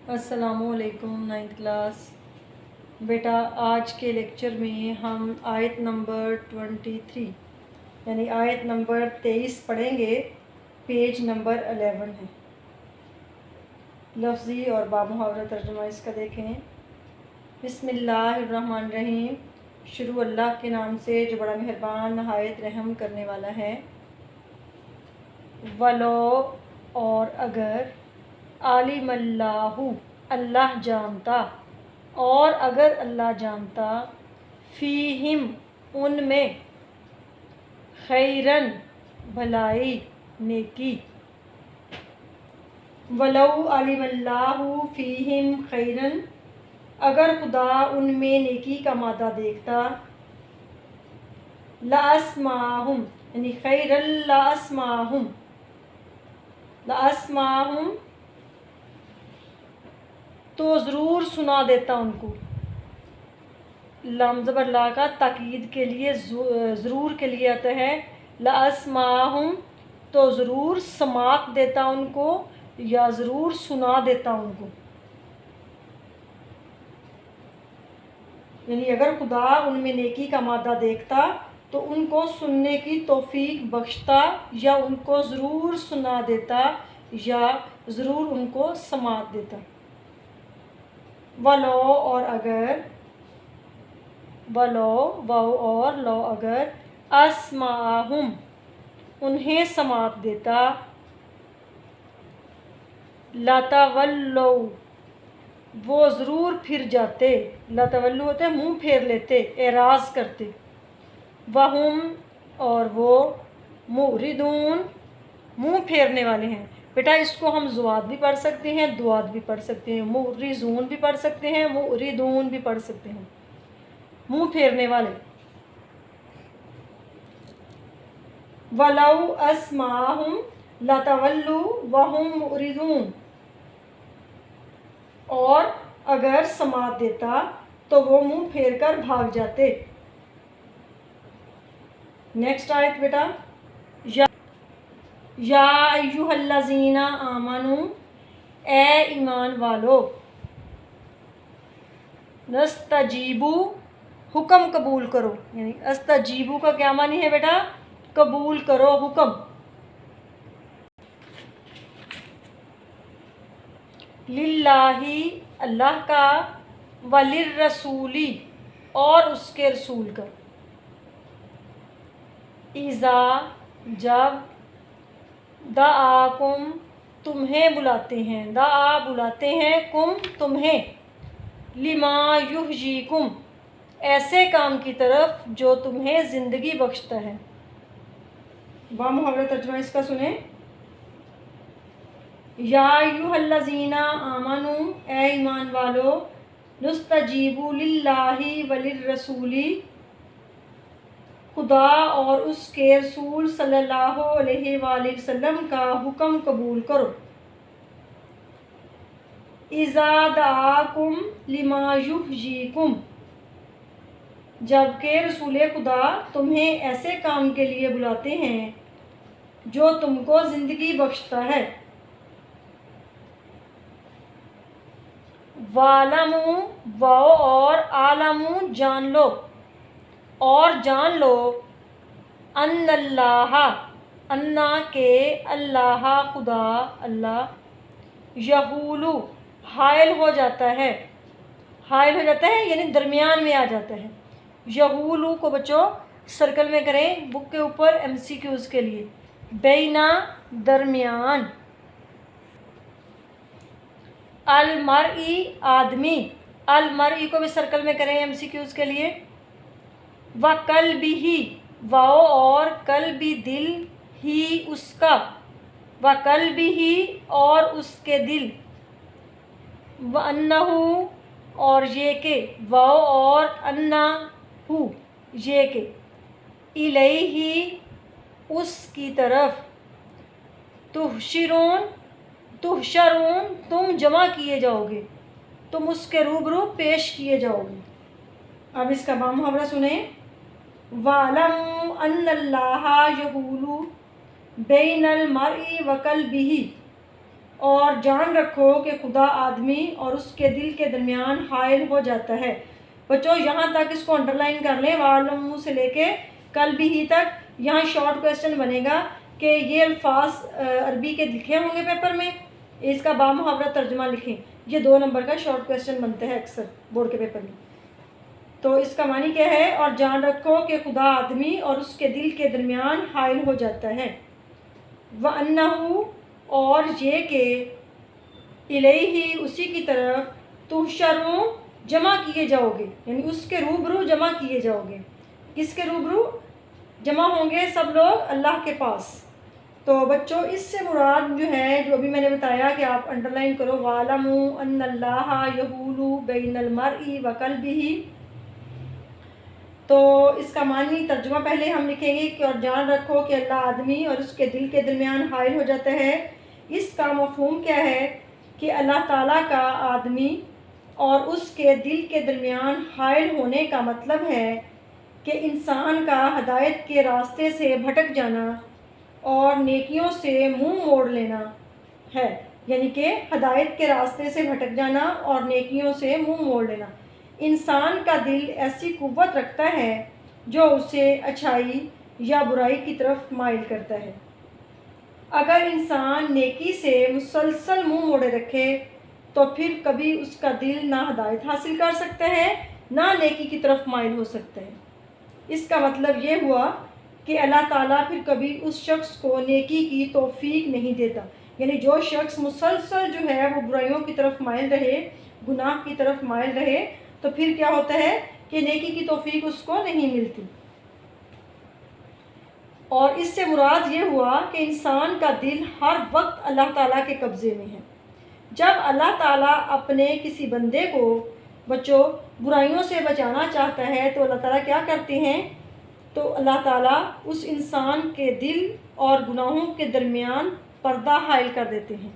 السلام علیکم 9th class بیٹا، آج کے لیکچر میں ہم آیت نمبر 23 یعنی آیت نمبر 23 پڑھیں گے۔ پیج نمبر 11 ہے۔ لفظی اور بامحاورہ ترجمہ اس کا دیکھیں۔ بسم اللہ الرحمن الرحیم، شروع اللہ کے نام سے جو بڑا مہربان نہایت رحم کرنے والا ہے۔ ولو اور اگر، عالم اللہ جانتا، اور اگر اللہ جانتا، فیہم ان میں، خیرن بھلائی نیکی۔ ولو علم اللہ فیہم خیرن، اگر خدا ان میں نیکی کا مادہ دیکھتا، لاسمعہم یعنی خیرن لاسمعہم تو ضرور سنا دیتا ان کو۔ لام زبر لا کا تاکید کے لیے ضرور کے لیے آتا ہے۔ لاسمعہم تو ضرور سماعت دیتا ان کو یا ضرور سنا دیتا ان کو، یعنی اگر خدا ان میں نیکی کا مادہ دیکھتا تو ان کو سننے کی توفیق بخشتا، یا ان کو ضرور سنا دیتا یا ضرور ان کو سماعت دیتا۔ ولو اور اگر، ولو واو اور لو اگر، اسمعہم انہیں سماعت دیتا، لتولوا وہ ضرور پھر جاتے، لتولوا ہوتے ہیں منہ پھیر لیتے، اعراض کرتے، وہم اور وہ، معرضون منہ پھیرنے والے ہیں۔ بیٹا اس کو ہم زواد بھی پڑھ سکتے ہیں، دواد بھی پڑھ سکتے ہیں، معرضون بھی پڑھ سکتے ہیں، معرضون بھی پڑھ سکتے ہیں، منہ پھیرنے والے۔ ولو اسمعہم لتولوا وہم معرضون، اور اگر سماعت دیتا تو وہ منہ پھیر کر بھاگ جاتے۔ نیکسٹ آیت بیٹا، یا ایھا الذین آمنوا اے ایمان والو، نستجیبوا حکم قبول کرو، یعنی استجیبوا کا کیا معنی ہے بیٹا؟ قبول کرو حکم۔ للہ اللہ کا، وللرسول اور اس کے رسول کا، اذا جب، دعاکم تمہیں بلاتے ہیں، دعا بلاتے ہیں، کم تمہیں، لما یحییکم ایسے کام کی طرف جو تمہیں زندگی بخشتا ہے۔ بامحاورہ ترجمہ اس کا سنیں۔ یا ایھا الذین آمنوا اے ایمان والو، نستجیبوا للہ وللرسول خدا اور اس کے رسول صلی اللہ علیہ وآلہ وسلم کا حکم قبول کرو، اذا دعاکم لما یحییکم جبکہ رسول خدا تمہیں ایسے کام کے لیے بلاتے ہیں جو تم کو زندگی بخشتا ہے۔ وَاعْلَمُوا واو اور عالموا جان لو، اور جان لو، ان اللہ انا کے اللہ خدا اللہ، یحول حائل ہو جاتا ہے، حائل ہو جاتا ہے یعنی درمیان میں آ جاتا ہے۔ یحول کو بچوں سرکل میں کریں بک کے اوپر MCQs کے لیے، بینا درمیان، المرئی آدمی، المرئی کو بھی سرکل میں کریں MCQs کے لیے، وقلبہ واو اور قلبی دل، ہی اس کا، وقلبہ اور اس کے دل، وانہ اور یہ کہ، واو اور انہ یہ کہ، الیہ اس کی طرف، تحشرون تم جمع کیے جاؤ گے، تم اس کے روبرو پیش کیے جاؤ گے۔ اب اس کا بامحاورہ سنیں۔ وَاعْلَمُوا أَنَّ اللَّهَ يَحُولُ بَيْنَ الْمَرْءِ وَقَلْبِهِ اور جان رکھو کہ خدا آدمی اور اس کے دل کے درمیان حائل ہو جاتا ہے۔ بچوں یہاں تک اس کو انڈر لائن کر لیں، وَعَلَمُوا سے لے کے کل بھی ہی تک۔ یہاں شارٹ کویسچن بنے گا کہ یہ الفاظ عربی کے لکھے ہوں گے پیپر میں، اس کا بامحاورہ ترجمہ لکھیں۔ یہ 2 نمبر کا شارٹ کویسچن بنتا ہے اکثر بورڈ کے پیپر میں۔ تو اس کا معنی کیا ہے؟ اور جان رکھو کہ خدا آدمی اور اس کے دل کے درمیان حائل ہو جاتا ہے۔ وَأَنَّهُ اور یہ کہ الیہ اسی کی طرف تحشرون جمع کیے جاؤ گے، یعنی اس کے روبرو جمع کیے جاؤ گے۔ کس کے روبرو جمع ہوں گے؟ سب لوگ اللہ کے پاس۔ تو بچوں اس سے مراد جو ہے، جو ابھی میں نے بتایا کہ آپ انڈر لائن کرو، وَعَلَمُوا أَنَّ اللَّهَ يَحُولُ بَيْنَ الْمَرْءِ وَقَلْبِهِ۔ تو اس کا معنی ترجمہ پہلے ہم لکھیں گے کہ اور جان رکھو کہ اللہ آدمی اور اس کے دل کے درمیان حائل ہو جاتا ہے۔ اس کا مفہوم کیا ہے کہ اللہ تعالیٰ کا آدمی اور اس کے دل کے درمیان حائل ہونے کا مطلب ہے کہ انسان کا ہدایت کے راستے سے بھٹک جانا اور نیکیوں سے منہ موڑ لینا ہے، یعنی کہ ہدایت کے راستے سے بھٹک جانا اور نیکیوں سے منہ موڑ لینا۔ انسان کا دل ایسی قوت رکھتا ہے جو اسے اچھائی یا برائی کی طرف مائل کرتا ہے۔ اگر انسان نیکی سے مسلسل منہ موڑے رکھے تو پھر کبھی اس کا دل نہ ہدایت حاصل کر سکتا ہے نہ نیکی کی طرف مائل ہو سکتا ہے۔ اس کا مطلب یہ ہوا کہ اللہ تعالیٰ پھر کبھی اس شخص کو نیکی کی توفیق نہیں دیتا، یعنی جو شخص مسلسل جو ہے وہ برائیوں کی طرف مائل رہے، گناہ کی طرف مائل رہے، تو پھر کیا ہوتا ہے کہ نیکی کی توفیق اس کو نہیں ملتی۔ اور اس سے مراد یہ ہوا کہ انسان کا دل ہر وقت اللہ تعالیٰ کے قبضے میں ہے۔ جب اللہ تعالیٰ اپنے کسی بندے کو بچوں برائیوں سے بچانا چاہتا ہے تو اللہ تعالیٰ کیا کرتے ہیں؟ تو اللہ تعالیٰ اس انسان کے دل اور گناہوں کے درمیان پردہ حائل کر دیتے ہیں۔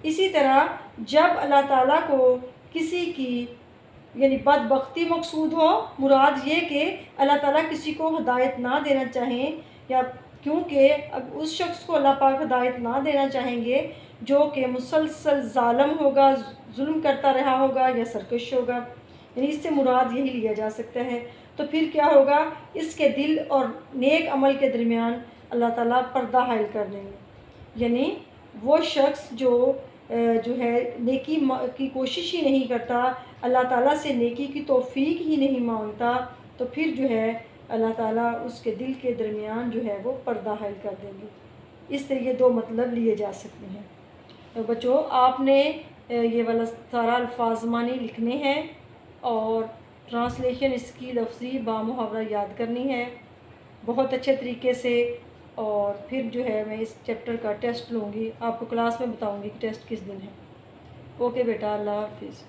اسی طرح جب اللہ تعالیٰ کو کسی کی یعنی بدبختی مقصود ہو، مراد یہ کہ اللہ تعالیٰ کسی کو ہدایت نہ دینا چاہیں، یا کیونکہ اب اس شخص کو اللہ پاک ہدایت نہ دینا چاہیں گے جو کہ مسلسل ظالم ہوگا، ظلم کرتا رہا ہوگا یا سرکش ہوگا، یعنی اس سے مراد یہی لیا جا سکتا ہے۔ تو پھر کیا ہوگا؟ اس کے دل اور نیک عمل کے درمیان اللہ تعالیٰ پردہ حائل کر دیں گے، یعنی وہ شخص جو ہے نیکی کی کوشش ہی نہیں کرتا، اللہ تعالیٰ سے نیکی کی توفیق ہی نہیں مانگتا، تو پھر جو ہے اللہ تعالیٰ اس کے دل کے درمیان جو ہے وہ پردہ حائل کر دیں گے۔ اس سے یہ 2 مطلب لیے جا سکتے ہیں۔ تو بچوں آپ نے یہ والا سارا الفاظ معنی لکھنے ہیں اور ٹرانسلیشن اس کی لفظی بامحاورہ یاد کرنی ہے بہت اچھے طریقے سے، اور پھر جو ہے میں اس چیپٹر کا ٹیسٹ لوں گی، آپ کو کلاس میں بتاؤں گی کہ ٹیسٹ کس دن ہے۔ اوکے بیٹا، اللہ حافظ۔